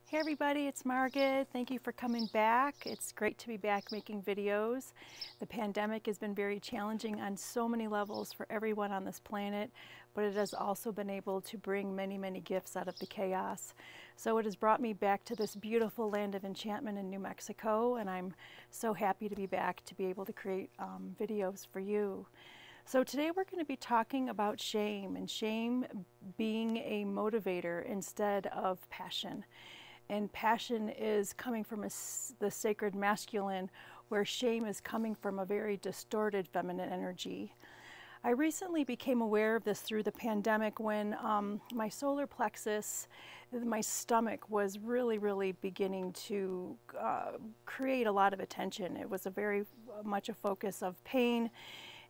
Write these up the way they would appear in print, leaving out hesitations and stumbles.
Hey everybody, it's Margitt. Thank you for coming back. It's great to be back making videos. The pandemic has been very challenging on so many levels for everyone on this planet, but it has also been able to bring many, many gifts out of the chaos. So it has brought me back to this beautiful land of enchantment in New Mexico, and I'm so happy to be back to be able to create videos for you. So today we're going to be talking about shame, and shame being a motivator instead of passion. And passion is coming from the sacred masculine, where shame is coming from a very distorted feminine energy. I recently became aware of this through the pandemic when my solar plexus, my stomach, was really beginning to create a lot of attention. It was a very much a focus of pain,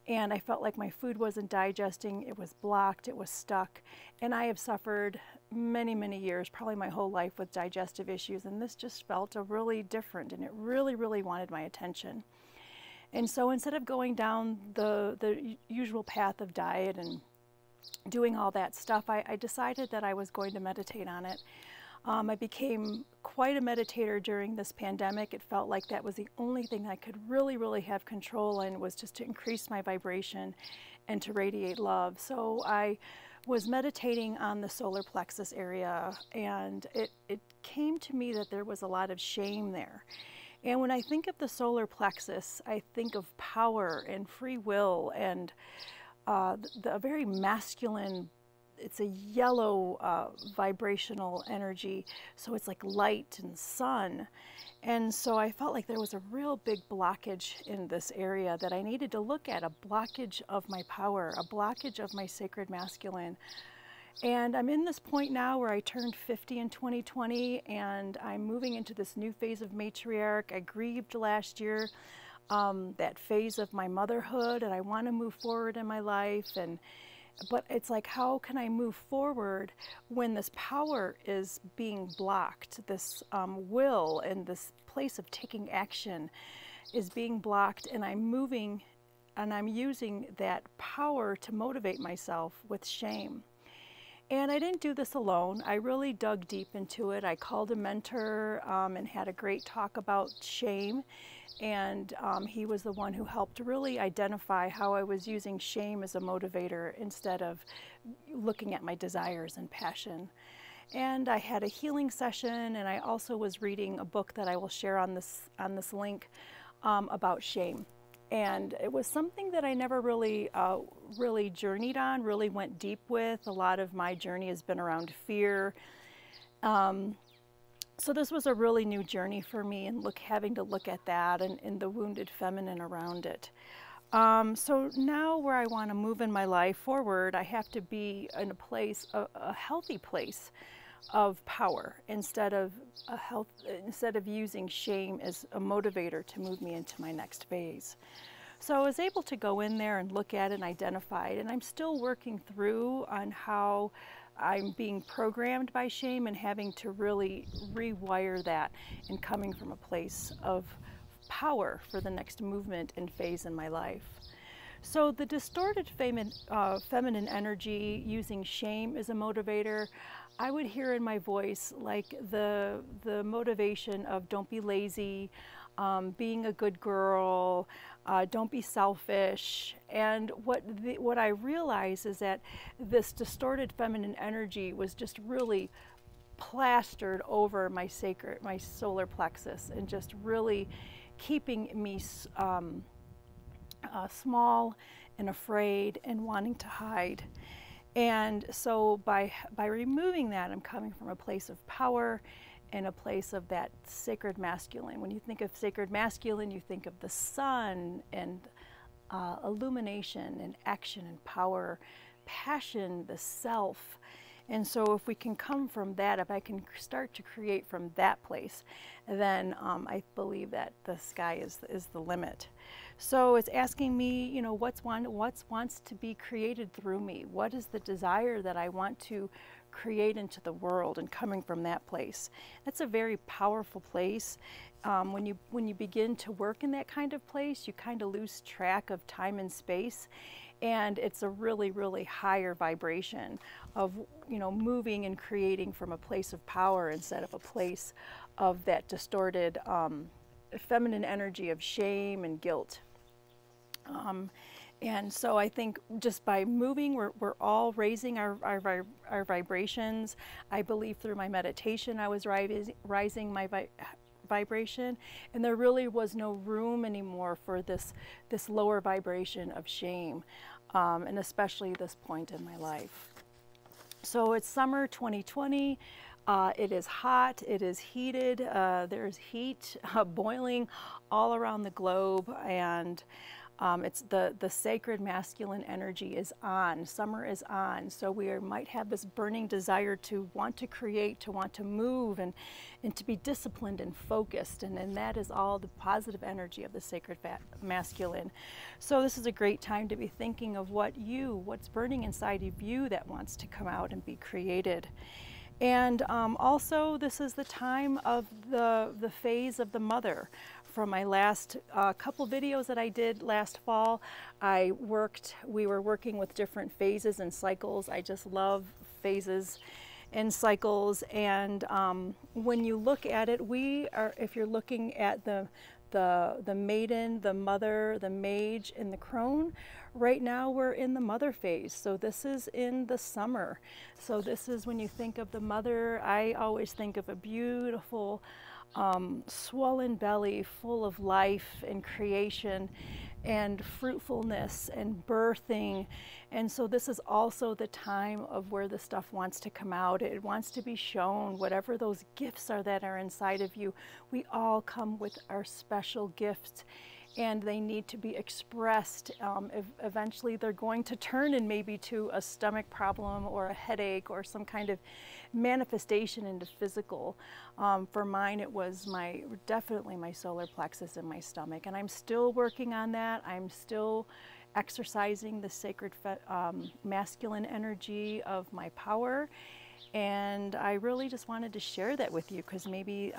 and I felt like my food wasn't digesting. It was blocked, it was stuck, and I have suffered many years, probably my whole life, with digestive issues, and this just felt really different, and it really wanted my attention. And so instead of going down the usual path of diet and doing all that stuff, I decided that I was going to meditate on it. I became quite a meditator during this pandemic. It felt like that was the only thing I could really have control in, was just to increase my vibration and to radiate love. So I was meditating on the solar plexus area, and it came to me that there was a lot of shame there. And when I think of the solar plexus, I think of power and free will and the very masculine. It's a yellow vibrational energy, so it's like light and sun. And so I felt like there was a real big blockage in this area that I needed to look at, a blockage of my power, a blockage of my sacred masculine. And I'm in this point now where I turned 50 in 2020, and I'm moving into this new phase of matriarch. I grieved last year that phase of my motherhood, and I want to move forward in my life. But it's like, how can I move forward when this power is being blocked? This will and this place of taking action is being blocked, and I'm moving and I'm using that power to motivate myself with shame. And I didn't do this alone. I really dug deep into it. I called a mentor and had a great talk about shame. And he was the one who helped really identify how I was using shame as a motivator instead of looking at my desires and passion. And I had a healing session, and I also was reading a book that I will share on this link about shame. And it was something that I never really journeyed on, really went deep with. A lot of my journey has been around fear. So this was a really new journey for me, and having to look at that and the wounded feminine around it. So now where I want to move in my life forward, I have to be in a place, a healthy place of power, instead of using shame as a motivator to move me into my next phase. So I was able to go in there and look at it and identify it, and I'm still working through on how I'm being programmed by shame and having to really rewire that, and coming from a place of power for the next movement and phase in my life. So the distorted feminine energy, using shame as a motivator, I would hear in my voice like the motivation of don't be lazy, being a good girl, don't be selfish. And what I realized is that this distorted feminine energy was just really plastered over my solar plexus, and just really keeping me small and afraid and wanting to hide. And so by removing that, I'm coming from a place of power and a place of that sacred masculine. When you think of sacred masculine, you think of the sun and illumination and action and power, passion, the self. And so if we can come from that, if I can start to create from that place, then I believe that the sky is the limit. So it's asking me, you know, what wants to be created through me? What is the desire that I want to create into the world, and coming from that place? That's a very powerful place. When you begin to work in that kind of place, you kind of lose track of time and space, And it's a really, really higher vibration of, you know, moving and creating from a place of power instead of a place of that distorted feminine energy of shame and guilt. And so I think just by moving, we're all raising our vibrations. I believe through my meditation, I was rising my vibration, and there really was no room anymore for this lower vibration of shame, and especially this point in my life. So it's summer 2020. It is hot, it is heated, there's heat boiling all around the globe, and it's the sacred masculine energy is on. Summer is on, so we might have this burning desire to want to create, to want to move, and to be disciplined and focused, and that is all the positive energy of the sacred masculine. So this is a great time to be thinking of what's burning inside of you that wants to come out and be created. And also, this is the time of the phase of the mother. From my last couple videos that I did last fall, we were working with different phases and cycles. I just love phases and cycles. And when you look at it, if you're looking at the maiden, the mother, the mage, and the crone, right now we're in the mother phase. So this is in the summer. So this is when you think of the mother, I always think of a beautiful swollen belly full of life and creation and fruitfulness and birthing. And so this is also the time of where the stuff wants to come out. It wants to be shown, whatever those gifts are that are inside of you. We all come with our special gifts, and they need to be expressed. Eventually they're going to turn in maybe to a stomach problem or a headache or some kind of manifestation into physical. For mine, it was definitely my solar plexus in my stomach, and I'm still working on that. I'm still exercising the sacred masculine energy of my power, and I really just wanted to share that with you because maybe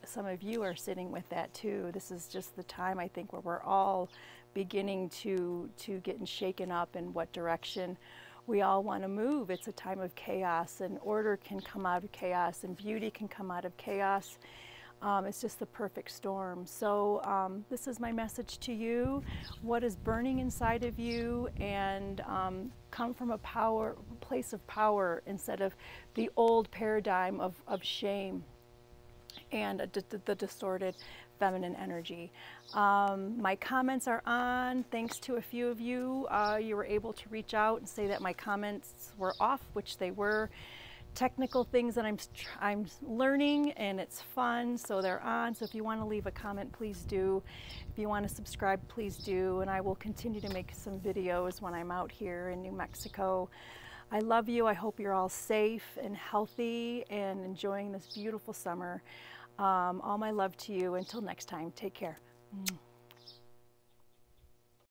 some of you are sitting with that too. This is just the time, I think, where we're all beginning to get shaken up in what direction we all want to move. It's a time of chaos, and order can come out of chaos, and beauty can come out of chaos. It's just the perfect storm. So this is my message to you. What is burning inside of you, and come from a place of power instead of the old paradigm of shame and the distorted feminine energy. My comments are on. Thanks to a few of you, you were able to reach out and say that my comments were off, which they were. Technical things that I'm learning, and it's fun, so they're on. So if you want to leave a comment, please do. If you want to subscribe, please do, and I will continue to make some videos when I'm out here in New Mexico. I love you. I hope you're all safe and healthy and enjoying this beautiful summer. All my love to you. Until next time, take care.